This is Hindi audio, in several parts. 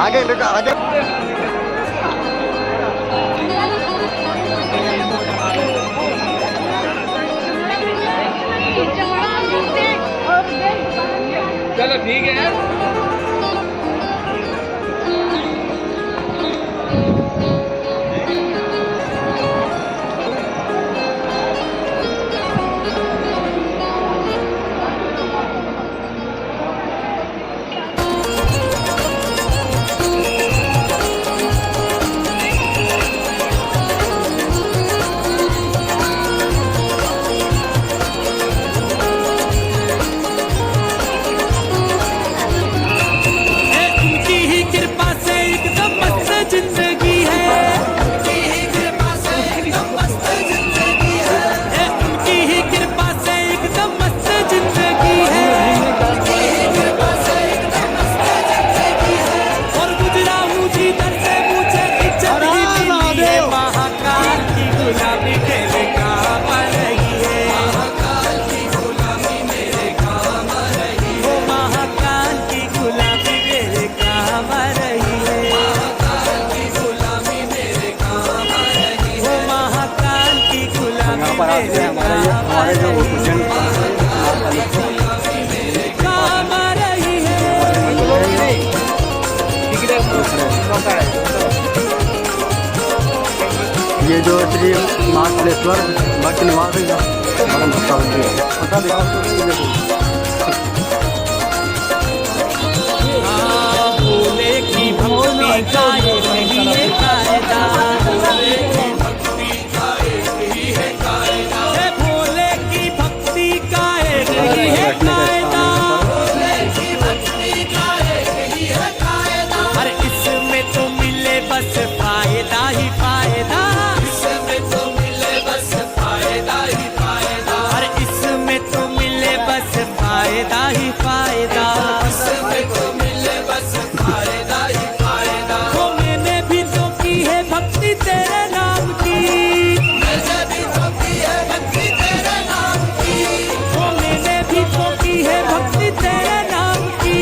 आगे आगे चलो ठीक है। हमारे जो उज्जैन ये जो श्री महाकालेश्वर भक्त निवास है पता भोले की भक्ति का ये कायदा, भोले की भक्ति का यही है कायदा। अरे इसमें तो मिले बस फायदा ही फायदा, इसमें तो मिले बस फायदा ही फायदा। अरे इसमें तो मिले बस फायदा ही फायदा, इसमें तो मिले बस फायदा ही फायदा। तो मैंने भी तो की है भक्ति तेरे नाम की, मैंने भी तो की है भक्ति तेरे नाम की। तो मैंने भी तो की है भक्ति तेरे नाम की,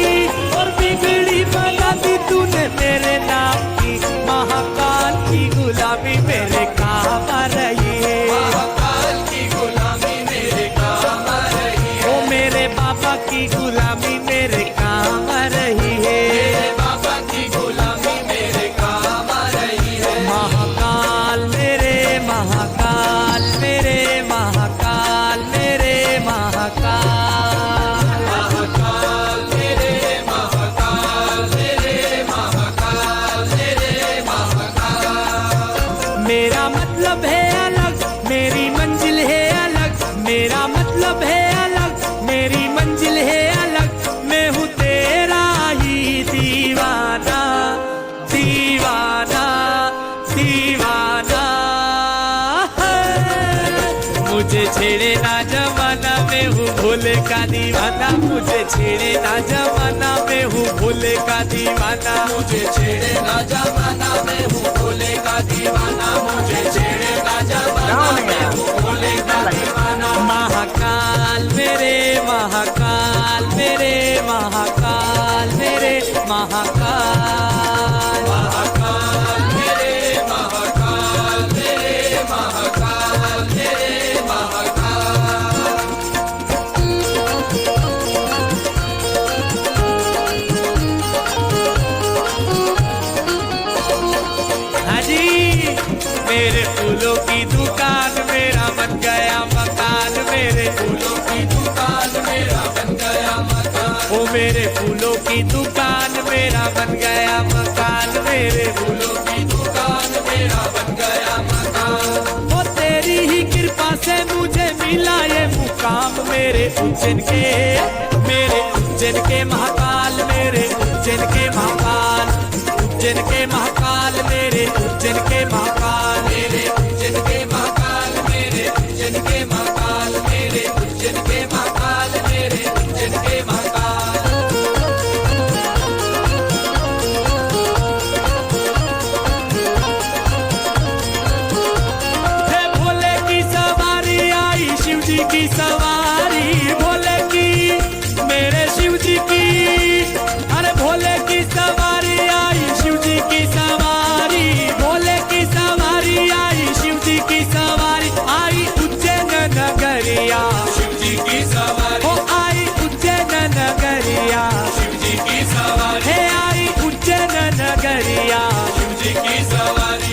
और बिगड़ी बना दी तूने मेरे नाम की। महाकाल की गुलामी मेरे काम आ रही है, महाकाल की गुलामी मेरे काम आ रही है। ओ मेरे बाबा की गुलामी मेरे काम आ रही है, मेरे बाबा की गुलामी मेरे काम आ रही है। महाकाल मेरे महाकाल मेरे महाकाल मेरे महाकाल, महाकाल मेरे महाकाल मेरे महाकाल मेरे महाकाल। मेरा मतलब है अलग, मेरी मंजिल है अलग, मेरा मतलब है अलग, मेरी मंजिल है अलग। मैं हूँ तेरा ही दीवाना, दीवाना दीवाना। मुझे छेड़े ना जमाना, मैं हूँ भोले का दीवाना। मुझे छेड़े ना जमाना, मैं हूँ भोले का दीवाना। मुझे छेड़े ना जमाना, मैं हूँ भोले का दीवाना। मुझे छेड़े ना जमाना, मैं हूँ भोले का दीवाना। महाकाल मेरे महाकाल मेरे महाकाल मेरे महाकाल, महाकाल मेरे महाकाल मेरे महाकाल मेरे महाकाल। हाँ जी, मेरे फूलों की दुकान मेरा बन गया मकान, मेरे फूलों की दुकान मेरा बन गया मकान। ओ मेरे फूलों की दुकान मेरा बन गया मकान, मेरे फूलों की दुकान मेरा बन गया मकान। ओ तेरी ही कृपा से मुझे मिला ये मुकाम, मेरे उज्जैन के महाकाल, मेरे उज्जैन के महाकाल, उज्जैन के महाकाल, मेरे उज्जैन के महाकाल, मेरे उज्जैन के महाकाल, मेरे उज्जैन के महाकाल, मेरे उज्जैन के महाकाल, मेरे उज्जैन के महाकाल। हे भोले की सवारी की सवारी भोले की, मेरे शिव जी की, अरे भोले की सवारी आई, शिव जी की सवारी, भोले की सवारी आई, शिव जी की सवारी आई, उज्जैन नगरिया शिव जी की सवारी, ओ आई उज्जैन नगरिया शिव जी की सवारी, हे आई उज्जैन नगरिया शिव जी की सवारी।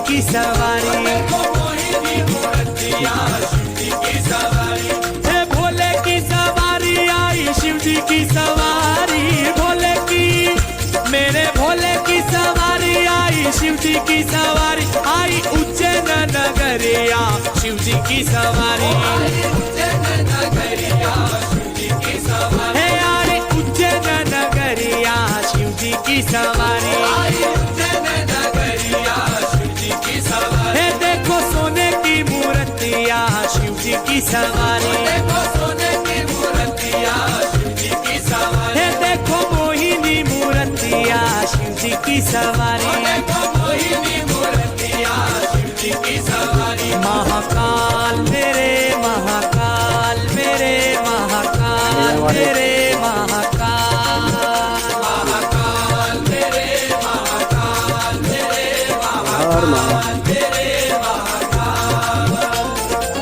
की सवारी, हे भोले की सवारी आई, शिव जी की सवारी, भोले की, मेरे भोले की सवारी आई, शिव जी की सवारी आई, उज्जैन नगरिया शिव जी की सवारी, हे आई उज्जैन नगरिया शिव जी की सवारी, हे देखो सोने की मूर्तिया शिव जी की सवारी, हे देखो मोहिनी मूर्तिया शिव जी की सवारी, महाकाल मेरे महाकाल मेरे महाकाल मेरे महाकाल, महाकाल मेरे महाकाल मेरे महाकाल मेरे महाकाल,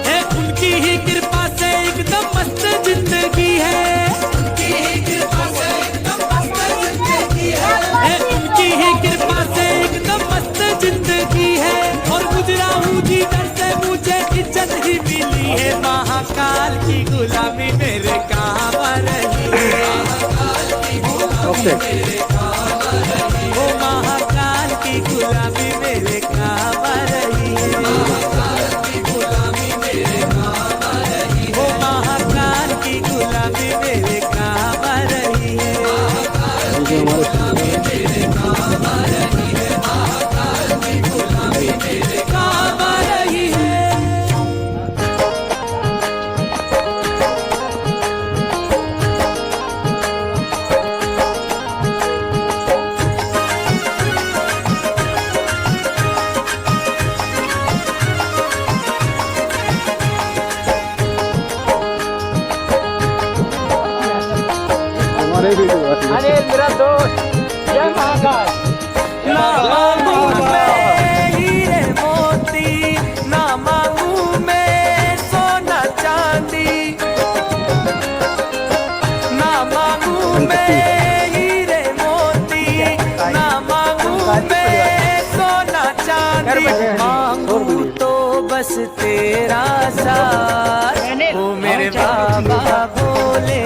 है उनकी ही कृपा से एकदम मस्त जिंदगी है, उनकी ही कृपा से एकदम मस्त जिंदगी है, उनकी ही कृपा से एकदम मस्त जिंदगी है, और गुजरा हूँ जिधर से मुझे इज्जत ही मिली है, महाकाल की गुलामी मेरे काम रही है, महाकाल की गुलामी मेरे काम रही है, ओ महाकाल की गुलामी मेरे काम रही है, महाकाल की गुलामी मेरे काम रही है, ओ महाकाल की गुलामी मेरे काम रही है, महाकाल की गुलामी मेरे काम रही है, महाकाल की गुलामी मेरे काम रही है। हमारे भी अरे मेरा दोस्त जय महाकाल। ना मांगू मैं हीरे मोती, ना मांगू मैं सोना चांदी, ना मांगू मैं हीरे मोती, ना मांगू मैं सोना चांदी, मांगू तो बस तेरा साथ, ओ मेरे बाबा भोले